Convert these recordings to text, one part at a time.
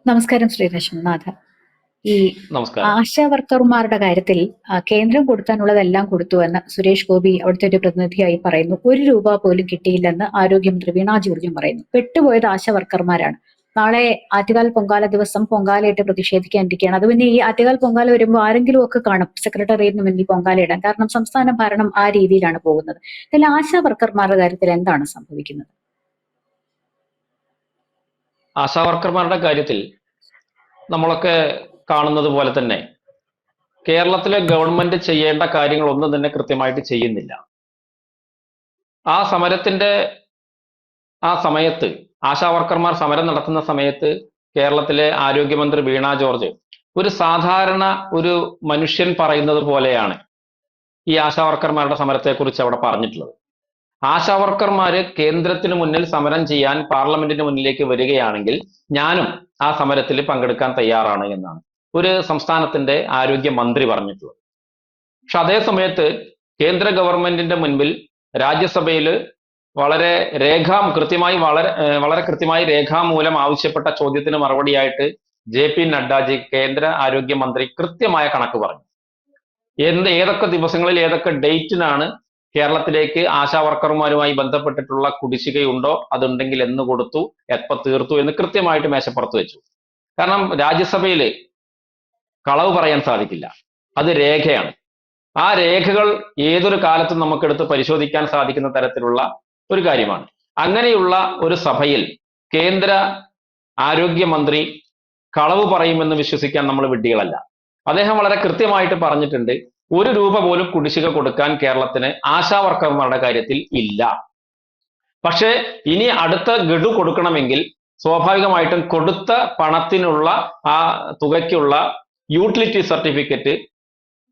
നമസ്കാരം ശ്രീ രശ്മിനാഥ്. ഈ നമസ്കാരം. ആശാ വർക്കർമാരുടെ കാര്യത്തിൽ കേന്ദ്രം കൊടുക്കാനുള്ളതെല്ലാം കൊടുത്തു എന്ന് സുരേഷ് ഗോപി അവിടുത്തെ ഒരു പ്രതിനിധിയായി പറയുന്നു. ₹1 പോലും കിട്ടിയില്ലെന്ന് ആരോഗ്യമന്ത്രി വീണ ജോർജും പറയുന്നു. പെട്ടുപോയത് ആശാ വർക്കർമാരാണ്. നാളെ ആറ്റുകാൽ പൊങ്കാല ദിവസം പൊങ്കാലയിട്ട് പ്രതിഷേധിക്കാനിരിക്കുകയാണ്. അത് പിന്നെ ഈ ആറ്റുകാൽ പൊങ്കാല വരുമ്പോൾ ആരെങ്കിലും ഒക്കെ കാണും സെക്രട്ടേറിയറ്റിന് മുന്നിൽ പൊങ്കാലയിടാൻ. കാരണം സംസ്ഥാന ഭരണം ആ രീതിയിലാണ് പോകുന്നത്. ഇതിൽ ആശാ വർക്കർമാരുടെ കാര്യത്തിൽ എന്താണ് സംഭവിക്കുന്നത്? ആശാവർക്കർമാരുടെ കാര്യത്തിൽ നമ്മളൊക്കെ കാണുന്നത് പോലെ തന്നെ കേരളത്തിലെ ഗവൺമെന്റ് ചെയ്യേണ്ട കാര്യങ്ങളൊന്നും തന്നെ കൃത്യമായിട്ട് ചെയ്യുന്നില്ല. ആ സമരത്തിന്റെ ആ സമയത്ത് ആശാവർക്കർമാർ സമരം നടത്തുന്ന സമയത്ത് കേരളത്തിലെ ആരോഗ്യമന്ത്രി വീണ ജോർജ് ഒരു സാധാരണ ഒരു മനുഷ്യൻ പറയുന്നത് പോലെയാണ് ഈ ആശാവർക്കർമാരുടെ സമരത്തെക്കുറിച്ച് അവിടെ പറഞ്ഞിട്ടുള്ളത്. ആശാവർക്കർമാര് കേന്ദ്രത്തിന് മുന്നിൽ സമരം ചെയ്യാൻ പാർലമെന്റിന് മുന്നിലേക്ക് വരികയാണെങ്കിൽ ഞാനും ആ സമരത്തിൽ പങ്കെടുക്കാൻ തയ്യാറാണ് എന്നാണ് ഒരു സംസ്ഥാനത്തിന്റെ ആരോഗ്യമന്ത്രി പറഞ്ഞിട്ടുള്ളത്. പക്ഷെ അതേ സമയത്ത് കേന്ദ്ര ഗവൺമെന്റിന്റെ മുൻപിൽ രാജ്യസഭയിൽ വളരെ വളരെ കൃത്യമായി രേഖാമൂലം ആവശ്യപ്പെട്ട ചോദ്യത്തിന് മറുപടിയായിട്ട് JP നഡ്ഡാജി കേന്ദ്ര ആരോഗ്യമന്ത്രി കൃത്യമായ കണക്ക് പറഞ്ഞു. ഏതൊക്കെ ദിവസങ്ങളിൽ ഏതൊക്കെ ഡേറ്റിനാണ് കേരളത്തിലേക്ക് ആശാവർക്കർമാരുമായി ബന്ധപ്പെട്ടിട്ടുള്ള കുടിശ്ശികയുണ്ടോ, അതുണ്ടെങ്കിൽ എന്ന് കൊടുത്തു, എപ്പോൾ തീർത്തു എന്ന് കൃത്യമായിട്ട് മേശപ്പുറത്ത് വെച്ചു. കാരണം രാജ്യസഭയിൽ കളവ് പറയാൻ സാധിക്കില്ല, അത് രേഖയാണ്. ആ രേഖകൾ ഏതൊരു കാലത്തും നമുക്കെടുത്ത് പരിശോധിക്കാൻ സാധിക്കുന്ന തരത്തിലുള്ള ഒരു കാര്യമാണ്. അങ്ങനെയുള്ള ഒരു സഭയിൽ കേന്ദ്ര ആരോഗ്യമന്ത്രി കളവ് പറയുമെന്ന് വിശ്വസിക്കാൻ നമ്മൾ വിഡ്ഢികളല്ല. അദ്ദേഹം വളരെ കൃത്യമായിട്ട് പറഞ്ഞിട്ടുണ്ട്, ₹1 പോലും കുടിശ്ശിക കൊടുക്കാൻ കേരളത്തിന് ആശാവർക്കർമാരുടെ കാര്യത്തിൽ ഇല്ല. പക്ഷേ ഇനി അടുത്ത ഗഡു കൊടുക്കണമെങ്കിൽ സ്വാഭാവികമായിട്ടും കൊടുത്ത പണത്തിനുള്ള ആ തുകയ്ക്കുള്ള യൂട്ടിലിറ്റി സർട്ടിഫിക്കറ്റ്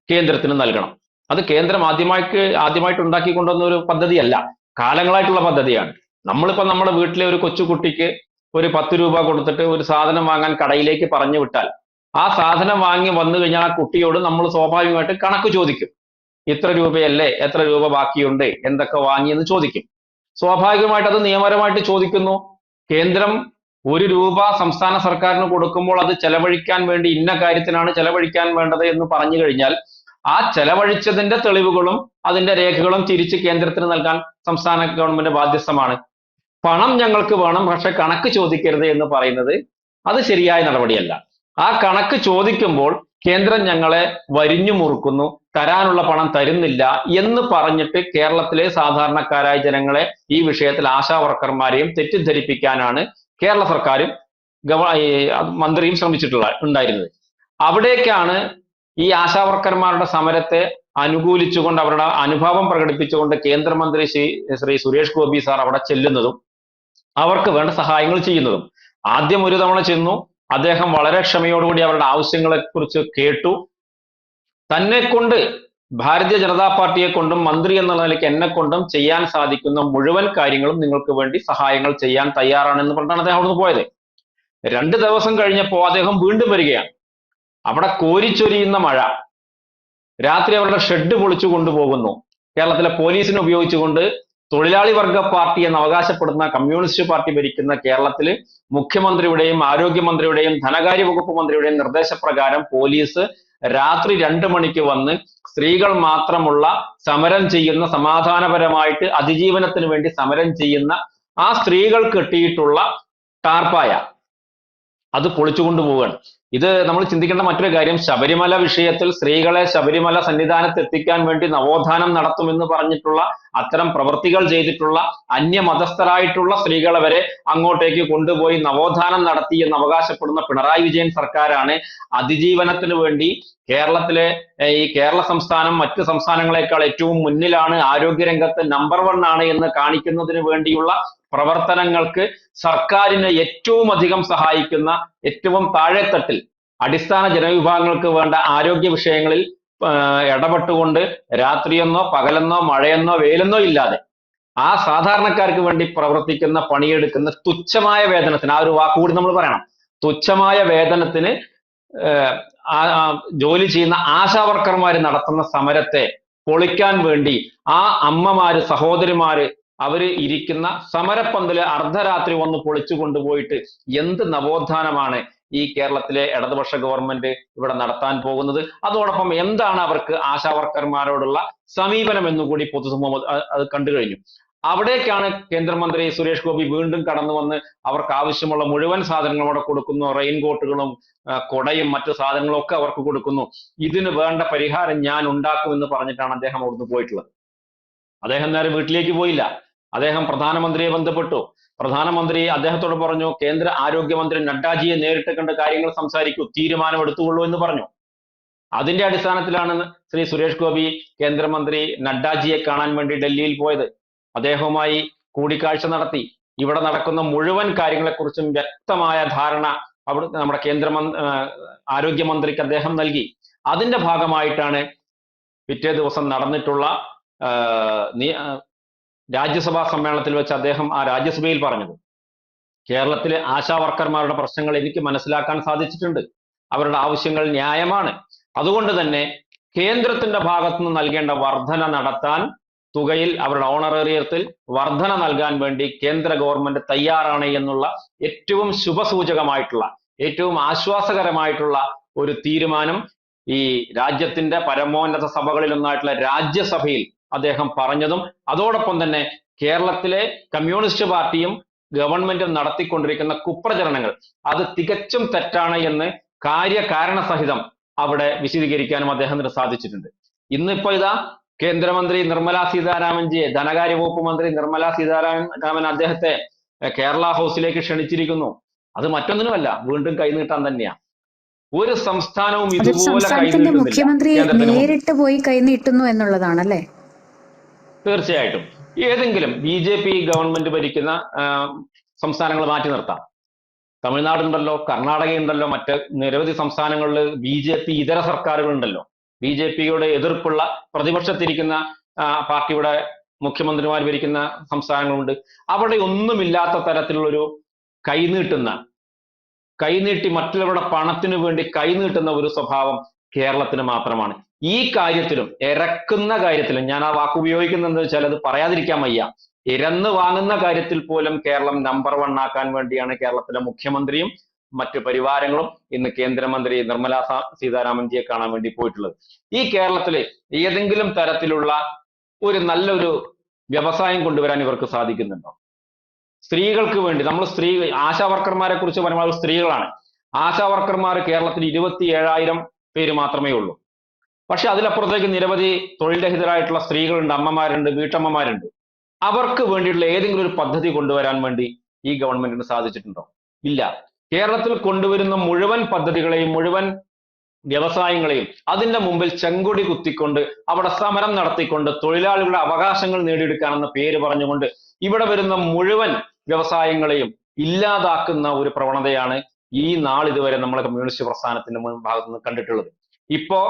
കേന്ദ്രത്തിന് നൽകണം. അത് കേന്ദ്രം ആദ്യമായിട്ട് ഉണ്ടാക്കിക്കൊണ്ടുവന്ന ഒരു പദ്ധതിയല്ല, കാലങ്ങളായിട്ടുള്ള പദ്ധതിയാണ്. നമ്മളിപ്പോ നമ്മുടെ വീട്ടിലെ ഒരു കൊച്ചുകുട്ടിക്ക് ഒരു ₹10 കൊടുത്തിട്ട് ഒരു സാധനം വാങ്ങാൻ കടയിലേക്ക് പറഞ്ഞു വിട്ടാൽ ആ സാധനം വാങ്ങി വന്നു കഴിഞ്ഞാൽ ആ കുട്ടിയോട് നമ്മൾ സ്വാഭാവികമായിട്ട് കണക്ക് ചോദിക്കും. ഇത്ര രൂപയല്ലേ, എത്ര രൂപ ബാക്കിയുണ്ട്, എന്തൊക്കെ വാങ്ങി എന്ന് ചോദിക്കും. സ്വാഭാവികമായിട്ട് അത് നിയമപരമായിട്ട് ചോദിക്കുന്നു. കേന്ദ്രം ₹1 സംസ്ഥാന സർക്കാരിന് കൊടുക്കുമ്പോൾ അത് ചെലവഴിക്കാൻ വേണ്ടി ഇന്ന കാര്യത്തിനാണ് ചെലവഴിക്കാൻ വേണ്ടത് എന്ന് പറഞ്ഞു കഴിഞ്ഞാൽ ആ ചെലവഴിച്ചതിന്റെ തെളിവുകളും അതിന്റെ രേഖകളും തിരിച്ച് കേന്ദ്രത്തിന് നൽകാൻ സംസ്ഥാന ഗവൺമെന്റ് ബാധ്യസ്ഥമാണ്. പണം ഞങ്ങൾക്ക് വേണം, പക്ഷെ കണക്ക് ചോദിക്കരുത് എന്ന് പറയുന്നത് അത് ശരിയായ നടപടിയല്ല. ആ കണക്ക് ചോദിക്കുമ്പോൾ കേന്ദ്രം ഞങ്ങളെ വരിഞ്ഞു മുറുക്കുന്നു, തരാനുള്ള പണം തരുന്നില്ല എന്ന് പറഞ്ഞിട്ട് കേരളത്തിലെ സാധാരണക്കാരായ ജനങ്ങളെ ഈ വിഷയത്തിൽ ആശാവർക്കർമാരെയും തെറ്റിദ്ധരിപ്പിക്കാനാണ് കേരള സർക്കാരും മന്ത്രിയും ഉണ്ടായിരുന്നത്. അവിടേക്കാണ് ഈ ആശാവർക്കർമാരുടെ സമരത്തെ അനുകൂലിച്ചുകൊണ്ട് അവരുടെ അനുഭാവം പ്രകടിപ്പിച്ചുകൊണ്ട് കേന്ദ്രമന്ത്രി ശ്രീ സുരേഷ് ഗോപി സാർ അവിടെ ചെല്ലുന്നതും അവർക്ക് വേണ്ട സഹായങ്ങൾ ചെയ്യുന്നതും. ആദ്യം ഒരു തവണ ചെന്നു, അദ്ദേഹം വളരെ ക്ഷമയോടുകൂടി അവരുടെ ആവശ്യങ്ങളെ കുറിച്ച് കേട്ടു. തന്നെ കൊണ്ട്, ഭാരതീയ ജനതാ പാർട്ടിയെ കൊണ്ടും മന്ത്രി എന്നുള്ള നിലയ്ക്ക് എന്നെ കൊണ്ടും ചെയ്യാൻ സാധിക്കുന്ന മുഴുവൻ കാര്യങ്ങളും നിങ്ങൾക്ക് വേണ്ടി സഹായങ്ങൾ ചെയ്യാൻ തയ്യാറാണെന്ന് പറഞ്ഞാണ് അദ്ദേഹം അവിടുന്ന് പോയത്. 2 ദിവസം കഴിഞ്ഞപ്പോൾ അദ്ദേഹം വീണ്ടും വരികയാണ്. അവിടെ കോരിച്ചൊരിയുന്ന മഴ, രാത്രി അവരുടെ ഷെഡ് പൊളിച്ചു കൊണ്ടുപോകുന്നു. കേരളത്തിലെ പോലീസിനെ ഉപയോഗിച്ചുകൊണ്ട് തൊഴിലാളി വർഗ പാർട്ടി എന്ന് അവകാശപ്പെടുന്ന കമ്മ്യൂണിസ്റ്റ് പാർട്ടി ഭരിക്കുന്ന കേരളത്തില് മുഖ്യമന്ത്രിയുടെയും ആരോഗ്യമന്ത്രിയുടെയും ധനകാര്യ വകുപ്പ് മന്ത്രിയുടെയും നിർദ്ദേശപ്രകാരം പോലീസ് രാത്രി 2 മണിക്ക് വന്ന് സ്ത്രീകൾ മാത്രമുള്ള സമരം ചെയ്യുന്ന, സമാധാനപരമായിട്ട് അതിജീവനത്തിന് വേണ്ടി സമരം ചെയ്യുന്ന ആ സ്ത്രീകൾ കെട്ടിയിട്ടുള്ള ടാർപ്പായ അത് പൊളിച്ചുകൊണ്ടു പോവുകയാണ്. ഇത് നമ്മൾ ചിന്തിക്കേണ്ട മറ്റൊരു കാര്യം, ശബരിമല വിഷയത്തിൽ സ്ത്രീകളെ ശബരിമല സന്നിധാനത്ത് എത്തിക്കാൻ വേണ്ടി നവോത്ഥാനം നടത്തുമെന്ന് പറഞ്ഞിട്ടുള്ള അത്തരം പ്രവൃത്തികൾ ചെയ്തിട്ടുള്ള അന്യമതസ്ഥരായിട്ടുള്ള സ്ത്രീകളെ വരെ അങ്ങോട്ടേക്ക് കൊണ്ടുപോയി നവോത്ഥാനം നടത്തി എന്ന് അവകാശപ്പെടുന്ന പിണറായി വിജയൻ സർക്കാരാണ് അതിജീവനത്തിന് വേണ്ടി ഈ കേരള സംസ്ഥാനം മറ്റ് സംസ്ഥാനങ്ങളെക്കാൾ ഏറ്റവും മുന്നിലാണ്, ആരോഗ്യരംഗത്ത് നമ്പർ 1 ആണ് എന്ന് കാണിക്കുന്നതിന് വേണ്ടിയുള്ള പ്രവർത്തനങ്ങൾക്ക് സർക്കാരിനെ ഏറ്റവും അധികം സഹായിക്കുന്ന, ഏറ്റവും താഴെത്തട്ടിൽ അടിസ്ഥാന ജനവിഭാഗങ്ങൾക്ക് വേണ്ട ആരോഗ്യ വിഷയങ്ങളിൽ ഇടപെട്ടുകൊണ്ട് രാത്രിയെന്നോ പകലെന്നോ മഴയെന്നോ വെയിലെന്നോ ഇല്ലാതെ ആ സാധാരണക്കാർക്ക് വേണ്ടി പ്രവർത്തിക്കുന്ന, പണിയെടുക്കുന്ന തുച്ഛമായ വേതനത്തിന്, ആ ഒരു വാക്കുകൂടി നമ്മൾ പറയണം, തുച്ഛമായ വേതനത്തിന് ജോലി ചെയ്യുന്ന ആശാവർക്കർമാര് നടത്തുന്ന സമരത്തെ പൊളിക്കാൻ വേണ്ടി ആ അമ്മമാര്, സഹോദരിമാര് അവര് ഇരിക്കുന്ന സമരപ്പന്തല് അർദ്ധരാത്രി വന്ന് പൊളിച്ചു കൊണ്ടുപോയിട്ട് എന്ത് നവോത്ഥാനമാണ്, ഈ കേരളത്തിലെ ഇടതുപക്ഷ ഗവൺമെന്റ് ഇവിടെ നടത്താൻ പോകുന്നത്? അതോടൊപ്പം എന്താണ് അവർക്ക് ആശാവർക്കർമാരോടുള്ള സമീപനം എന്നുകൂടി പൊതുസമൂഹം അത് കണ്ടു കഴിഞ്ഞു. അവിടേക്കാണ് കേന്ദ്രമന്ത്രി സുരേഷ് ഗോപി വീണ്ടും കടന്നു വന്ന് അവർക്ക് ആവശ്യമുള്ള മുഴുവൻ സാധനങ്ങളും അവിടെ കൊടുക്കുന്നു. റെയിൻകോട്ടുകളും കൊടയും മറ്റു സാധനങ്ങളും ഒക്കെ അവർക്ക് കൊടുക്കുന്നു. ഇതിന് വേണ്ട പരിഹാരം ഞാൻ ഉണ്ടാക്കുമെന്ന് പറഞ്ഞിട്ടാണ് അദ്ദേഹം അവിടുന്ന് പോയിട്ടുള്ളത്. അദ്ദേഹം നേരെ വീട്ടിലേക്ക് പോയില്ല. അദ്ദേഹം പ്രധാനമന്ത്രിയെ ബന്ധപ്പെട്ടു. പ്രധാനമന്ത്രി അദ്ദേഹത്തോട് പറഞ്ഞു, കേന്ദ്ര ആരോഗ്യമന്ത്രി നഡ്ഡാജിയെ നേരിട്ട് കണ്ട് കാര്യങ്ങൾ സംസാരിക്കൂ, തീരുമാനം എടുത്തുകൊള്ളൂ എന്ന് പറഞ്ഞു. അതിന്റെ അടിസ്ഥാനത്തിലാണ് ശ്രീ സുരേഷ് ഗോപി കേന്ദ്രമന്ത്രി നഡ്ഡാജിയെ കാണാൻ വേണ്ടി ഡൽഹിയിൽ പോയത്. അദ്ദേഹവുമായി കൂടിക്കാഴ്ച നടത്തി. ഇവിടെ നടക്കുന്ന മുഴുവൻ കാര്യങ്ങളെക്കുറിച്ചും വ്യക്തമായ ധാരണ അവിടെ നമ്മുടെ ആരോഗ്യമന്ത്രിക്ക് അദ്ദേഹം നൽകി. അതിന്റെ ഭാഗമായിട്ടാണ് പിറ്റേ ദിവസം നടന്നിട്ടുള്ള രാജ്യസഭാ സമ്മേളനത്തിൽ വെച്ച് അദ്ദേഹം ആ രാജ്യസഭയിൽ പറഞ്ഞത്, കേരളത്തിലെ ആശാവർക്കർമാരുടെ പ്രശ്നങ്ങൾ എനിക്ക് മനസ്സിലാക്കാൻ സാധിച്ചിട്ടുണ്ട്. അവരുടെ ആവശ്യങ്ങൾ ന്യായമാണ്. അതുകൊണ്ട് തന്നെ കേന്ദ്രത്തിന്റെ ഭാഗത്തുനിന്ന് നൽകേണ്ട വർധന നടത്താൻ, തുകയിൽ അവരുടെ ഓണറേറിയത്തിൽ വർധന നൽകാൻ വേണ്ടി കേന്ദ്ര ഗവൺമെന്റ് തയ്യാറാണ് എന്നുള്ള ഏറ്റവും ശുഭസൂചകമായിട്ടുള്ള, ഏറ്റവും ആശ്വാസകരമായിട്ടുള്ള ഒരു തീരുമാനം ഈ രാജ്യത്തിന്റെ പരമോന്നത സഭകളിൽ ഒന്നായിട്ടുള്ള രാജ്യസഭയിൽ അദ്ദേഹം പറഞ്ഞതും, അതോടൊപ്പം തന്നെ കേരളത്തിലെ കമ്മ്യൂണിസ്റ്റ് പാർട്ടിയും ഗവൺമെന്റും നടത്തിക്കൊണ്ടിരിക്കുന്ന കുപ്രചരണങ്ങൾ അത് തികച്ചും തെറ്റാണ് എന്ന് കാര്യകാരണ സഹിതം അവിടെ വിശദീകരിക്കാനും അദ്ദേഹത്തിന് സാധിച്ചിട്ടുണ്ട്. ഇന്നിപ്പോ ഇതാ കേന്ദ്രമന്ത്രി നിർമ്മല സീതാരാമൻജിയെ, ധനകാര്യ വകുപ്പ് മന്ത്രി നിർമ്മല സീതാരാമൻ അദ്ദേഹത്തെ കേരള ഹൗസിലേക്ക് ക്ഷണിച്ചിരിക്കുന്നു. അത് മറ്റൊന്നിനുമല്ല, വീണ്ടും കൈനീട്ടാൻ തന്നെയാ. ഒരു സംസ്ഥാനവും ഇതുപോലെ കൈനീട്ടുന്നില്ല മുഖ്യമന്ത്രി നേരിട്ട് പോയി കൈനീട്ടുന്നു എന്നുള്ളതാണല്ലേ? തീർച്ചയായിട്ടും. ഏതെങ്കിലും BJP ഗവൺമെന്റ് ഭരിക്കുന്ന സംസ്ഥാനങ്ങൾ മാറ്റി നിർത്താം. തമിഴ്നാടുണ്ടല്ലോ, കർണാടകയുണ്ടല്ലോ, മറ്റ് നിരവധി സംസ്ഥാനങ്ങളിൽ BJP ഇതര സർക്കാരുകൾ ഉണ്ടല്ലോ. BJPയുടെ എതിർപ്പുള്ള പ്രതിപക്ഷത്തിരിക്കുന്ന പാർട്ടിയുടെ മുഖ്യമന്ത്രിമാർ ഭരിക്കുന്ന സംസ്ഥാനങ്ങളുണ്ട്. അവിടെ ഒന്നുമില്ലാത്ത തരത്തിലുള്ളൊരു കൈനീട്ടി മറ്റുള്ളവരുടെ പണത്തിനു വേണ്ടി കൈനീട്ടുന്ന ഒരു സ്വഭാവം കേരളത്തിന് മാത്രമാണ്. ഈ കാര്യത്തിലും, ഇറക്കുന്ന കാര്യത്തിലും, ഞാൻ ആ വാക്ക് ഉപയോഗിക്കുന്നത് വെച്ചാൽ അത് പറയാതിരിക്കാൻ വയ്യ, ഇരന്ന് വാങ്ങുന്ന കാര്യത്തിൽ പോലും കേരളം നമ്പർ 1 ആക്കാൻ വേണ്ടിയാണ് കേരളത്തിലെ മുഖ്യമന്ത്രിയും മറ്റു പരിവാരങ്ങളും ഇന്ന് കേന്ദ്രമന്ത്രി നിർമ്മല സീതാരാമൻജിയെ കാണാൻ വേണ്ടി പോയിട്ടുള്ളത്. ഈ കേരളത്തില് ഏതെങ്കിലും തരത്തിലുള്ള ഒരു നല്ലൊരു വ്യവസായം കൊണ്ടുവരാൻ ഇവർക്ക് സാധിക്കുന്നുണ്ടോ? സ്ത്രീകൾക്ക് വേണ്ടി, നമ്മൾ ആശാവർക്കർമാരെ കുറിച്ച് പറയുമ്പോൾ സ്ത്രീകളാണ്. ആശാവർക്കർമാർ കേരളത്തിൽ 27,000 പേര് മാത്രമേ ഉള്ളൂ. പക്ഷെ അതിലപ്പുറത്തേക്ക് നിരവധി തൊഴിൽ രഹിതരായിട്ടുള്ള സ്ത്രീകളുണ്ട്, അമ്മമാരുണ്ട്, വീട്ടമ്മമാരുണ്ട്. അവർക്ക് വേണ്ടിയിട്ടുള്ള ഏതെങ്കിലും ഒരു പദ്ധതി കൊണ്ടുവരാൻ വേണ്ടി ഈ ഗവൺമെന്റിന് സാധിച്ചിട്ടുണ്ടോ? ഇല്ല. കേരളത്തിൽ കൊണ്ടുവരുന്ന മുഴുവൻ പദ്ധതികളെയും, മുഴുവൻ വ്യവസായങ്ങളെയും അതിന്റെ മുമ്പിൽ ചെങ്കൊടി കുത്തിക്കൊണ്ട്, അവിടെ സമരം നടത്തിക്കൊണ്ട്, തൊഴിലാളികളുടെ അവകാശങ്ങൾ നേടിയെടുക്കാനെന്ന പേര് പറഞ്ഞുകൊണ്ട് ഇവിടെ വരുന്ന മുഴുവൻ വ്യവസായങ്ങളെയും ഇല്ലാതാക്കുന്ന ഒരു പ്രവണതയാണ് ഈ നാളിതുവരെ നമ്മളെ കമ്മ്യൂണിസ്റ്റ് പ്രസ്ഥാനത്തിന്റെ ഭാഗത്ത് നിന്ന് കണ്ടിട്ടുള്ളത്. ഇപ്പോ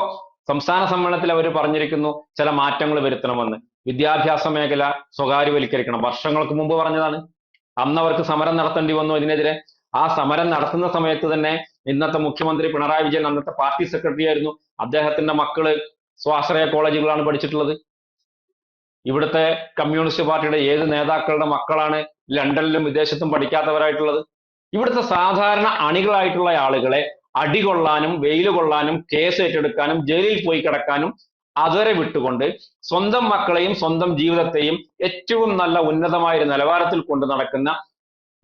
സംസ്ഥാന സമ്മേളനത്തിൽ അവർ പറഞ്ഞിരിക്കുന്നു ചില മാറ്റങ്ങൾ വരുത്തണമെന്ന്. വിദ്യാഭ്യാസ മേഖല സ്വകാര്യവൽക്കരിക്കണം. വർഷങ്ങൾക്ക് മുമ്പ് പറഞ്ഞതാണ്. അന്ന് അവർക്ക് സമരം നടത്തേണ്ടി വന്നു ഇതിനെതിരെ. ആ സമരം നടത്തുന്ന സമയത്ത് തന്നെ ഇന്നത്തെ മുഖ്യമന്ത്രി പിണറായി വിജയൻ അന്നത്തെ പാർട്ടി സെക്രട്ടറി ആയിരുന്നു. അദ്ദേഹത്തിന്റെ മക്കള് സ്വാശ്രയ കോളേജുകളാണ് പഠിച്ചിട്ടുള്ളത്. ഇവിടുത്തെ കമ്മ്യൂണിസ്റ്റ് പാർട്ടിയുടെ ഏത് നേതാക്കളുടെ മക്കളാണ് ലണ്ടനിലും വിദേശത്തും പഠിക്കാത്തവരായിട്ടുള്ളത്? ഇവിടുത്തെ സാധാരണ അണികളായിട്ടുള്ള ആളുകളെ അടികൊള്ളാനും, വെയിൽ കൊള്ളാനും, കേസ് ഏറ്റെടുക്കാനും, ജയിലിൽ പോയി കിടക്കാനും അവരെ വിട്ടുകൊണ്ട് സ്വന്തം മക്കളെയും സ്വന്തം ജീവിതത്തെയും ഏറ്റവും നല്ല ഉന്നതമായ ഒരു നിലവാരത്തിൽ കൊണ്ടു നടക്കുന്ന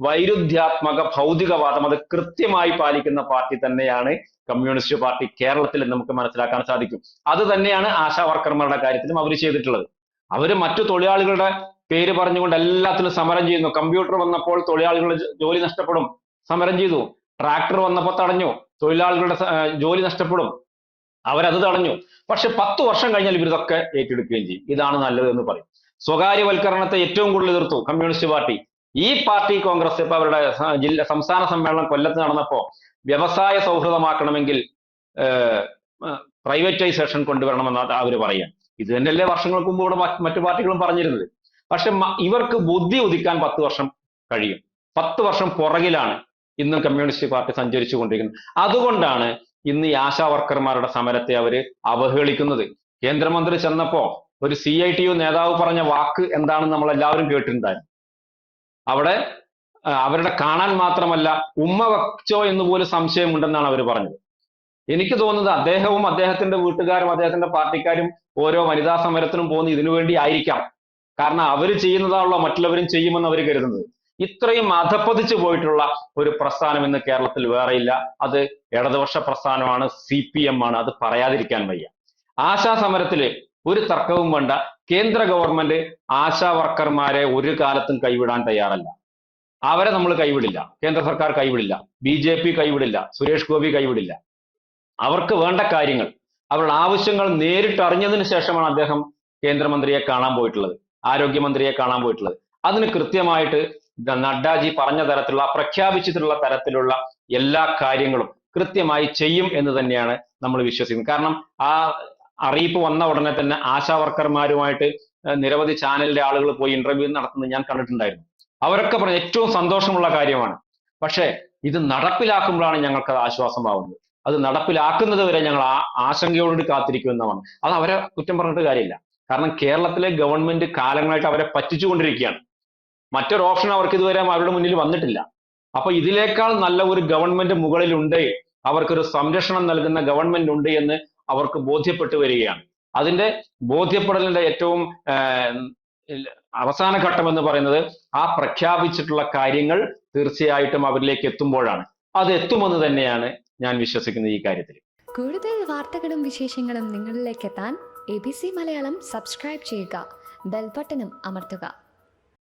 വൈരുദ്ധ്യാത്മക ഭൗതികവാദം അത് കൃത്യമായി പാലിക്കുന്ന പാർട്ടി തന്നെയാണ് കമ്മ്യൂണിസ്റ്റ് പാർട്ടി കേരളത്തിൽ എന്ന് നമുക്ക് മനസ്സിലാക്കാൻ സാധിക്കും. അത് തന്നെയാണ് ആശാവർക്കർമാരുടെ കാര്യത്തിലും അവർ ചെയ്തിട്ടുള്ളത്. അവര് മറ്റു തൊഴിലാളികളുടെ പേര് പറഞ്ഞുകൊണ്ട് എല്ലാത്തിനും സമരം ചെയ്യുന്നു. കമ്പ്യൂട്ടർ വന്നപ്പോൾ തൊഴിലാളികളുടെ ജോലി നഷ്ടപ്പെടും, സമരം ചെയ്തു. ട്രാക്ടർ വന്നപ്പോൾ തടഞ്ഞു, തൊഴിലാളികളുടെ ജോലി നഷ്ടപ്പെടും, അവരത് തടഞ്ഞു. പക്ഷെ 10 വർഷം കഴിഞ്ഞാൽ ഇവരിതൊക്കെ ഏറ്റെടുക്കുകയും ചെയ്യും. ഇതാണ് നല്ലത് എന്ന് പറയും. സ്വകാര്യവൽക്കരണത്തെ ഏറ്റവും കൂടുതൽ എതിർത്തു കമ്മ്യൂണിസ്റ്റ് പാർട്ടി. ഈ പാർട്ടി കോൺഗ്രസ് ഇപ്പൊ അവരുടെ സംസ്ഥാന സമ്മേളനം കൊല്ലത്ത് നടന്നപ്പോ വ്യവസായ സൗഹൃദമാക്കണമെങ്കിൽ പ്രൈവറ്റൈസേഷൻ കൊണ്ടുവരണമെന്ന് അവർ പറയാൻ. ഇത് തന്നെയല്ലേ വർഷങ്ങൾക്ക് മുമ്പ് ഇവിടെ മറ്റു പാർട്ടികളും പറഞ്ഞിരുന്നത്. പക്ഷെ ഇവർക്ക് ബുദ്ധി ഉദിക്കാൻ 10 വർഷം കഴിയും. 10 വർഷം പുറകിലാണ് ഇന്നും കമ്മ്യൂണിസ്റ്റ് പാർട്ടി സഞ്ചരിച്ചു കൊണ്ടിരിക്കുന്നത്. അതുകൊണ്ടാണ് ഇന്ന് ഈ ആശാവർക്കർമാരുടെ സമരത്തെ അവര് അവഹേളിക്കുന്നത്. കേന്ദ്രമന്ത്രി ചെന്നപ്പോ ഒരു CITU നേതാവ് പറഞ്ഞ വാക്ക് എന്താണെന്ന് നമ്മൾ എല്ലാവരും കേട്ടിട്ടുണ്ടായിരുന്നു. അവിടെ അവരുടെ കാണാൻ മാത്രമല്ല ഉമ്മ വച്ചോ എന്ന് പോലും സംശയമുണ്ടെന്നാണ് അവർ പറഞ്ഞത്. എനിക്ക് തോന്നുന്നത് അദ്ദേഹവും അദ്ദേഹത്തിന്റെ വീട്ടുകാരും അദ്ദേഹത്തിന്റെ പാർട്ടിക്കാരും ഓരോ വനിതാ സമരത്തിനും പോകുന്നത് ഇതിനു വേണ്ടി ആയിരിക്കാം. കാരണം അവർ ചെയ്യുന്നതാണല്ലോ മറ്റുള്ളവരും ചെയ്യുമെന്ന് അവർ കരുതുന്നത്. ഇത്രയും അധപ്പതിച്ചു പോയിട്ടുള്ള ഒരു പ്രസ്ഥാനം ഇന്ന് കേരളത്തിൽ വേറെയില്ല. അത് ഇടതുപക്ഷ പ്രസ്ഥാനമാണ്, CPM ആണ്. അത് പറയാതിരിക്കാൻ വയ്യ. ആശാ സമരത്തില് ഒരു തർക്കവും വേണ്ട. കേന്ദ്ര ഗവൺമെന്റ് ആശാ വർക്കർമാരെ ഒരു കാലത്തും കൈവിടാൻ തയ്യാറല്ല. അവരെ നമ്മൾ കൈവിടില്ല. കേന്ദ്ര സർക്കാർ കൈവിടില്ല, BJP കൈവിടില്ല, സുരേഷ് ഗോപി കൈവിടില്ല. അവർക്ക് വേണ്ട കാര്യങ്ങൾ, അവരുടെ ആവശ്യങ്ങൾ നേരിട്ട് അറിഞ്ഞതിന് ശേഷമാണ് അദ്ദേഹം കേന്ദ്രമന്ത്രിയെ കാണാൻ പോയിട്ടുള്ളത്, ആരോഗ്യമന്ത്രിയെ കാണാൻ പോയിട്ടുള്ളത്. അതിന് കൃത്യമായിട്ട് നഡ്ഡാജി പറഞ്ഞ തരത്തിലുള്ള, പ്രഖ്യാപിച്ചിട്ടുള്ള തരത്തിലുള്ള എല്ലാ കാര്യങ്ങളും കൃത്യമായി ചെയ്യും എന്ന് തന്നെയാണ് നമ്മൾ വിശ്വസിക്കുന്നത്. കാരണം ആ അറിയിപ്പ് വന്ന ഉടനെ തന്നെ ആശാ വർക്കർമാരുമായിട്ട് നിരവധി ചാനലിലെ ആളുകൾ പോയി ഇന്റർവ്യൂ നടത്തുന്നത് ഞാൻ കണ്ടിട്ടുണ്ടായിരുന്നു. അവരൊക്കെ പറഞ്ഞ ഏറ്റവും സന്തോഷമുള്ള കാര്യമാണ്. പക്ഷേ ഇത് നടപ്പിലാക്കുമ്പോഴാണ് ഞങ്ങൾക്ക് അത് ആശ്വാസമാവുന്നത്. അത് നടപ്പിലാക്കുന്നത് വരെ ഞങ്ങൾ ആശങ്കയോടുകൂടി കാത്തിരിക്കുമെന്നാണ്. അത് അവരെ കുറ്റം പറഞ്ഞിട്ട് കാര്യമില്ല. കാരണം കേരളത്തിലെ ഗവൺമെന്റ് കാലങ്ങളായിട്ട് അവരെ പറ്റിച്ചുകൊണ്ടിരിക്കുകയാണ്. മറ്റൊരു ഓപ്ഷൻ അവർക്ക് ഇതുവരെ അവരുടെ മുന്നിൽ വന്നിട്ടില്ല. അപ്പൊ ഇതിനേക്കാൾ നല്ല ഒരു ഗവൺമെന്റ് മുകളിലുണ്ട്, അവർക്കൊരു സംരക്ഷണം നൽകുന്ന ഗവൺമെന്റ് ഉണ്ട് എന്ന് അവർക്ക് ബോധ്യപ്പെട്ടു വരികയാണ്. അതിന്റെ ബോധ്യപ്പെടലിന്റെ ഏറ്റവും അവസാന ഘട്ടം എന്ന് പറയുന്നത് ആ പ്രഖ്യാപിച്ചിട്ടുള്ള കാര്യങ്ങൾ തീർച്ചയായിട്ടും അവരിലേക്ക് എത്തുമ്പോഴാണ്. അത് എത്തുമെന്ന് തന്നെയാണ് ഞാൻ വിശ്വസിക്കുന്നത് ഈ കാര്യത്തിൽ. കൂടുതൽ വാർത്തകളും വിശേഷങ്ങളും നിങ്ങളിലേക്ക് എത്താൻ ABC മലയാളം സബ്സ്ക്രൈബ് ചെയ്യുക, ബെൽബട്ടനും അമർത്തുക.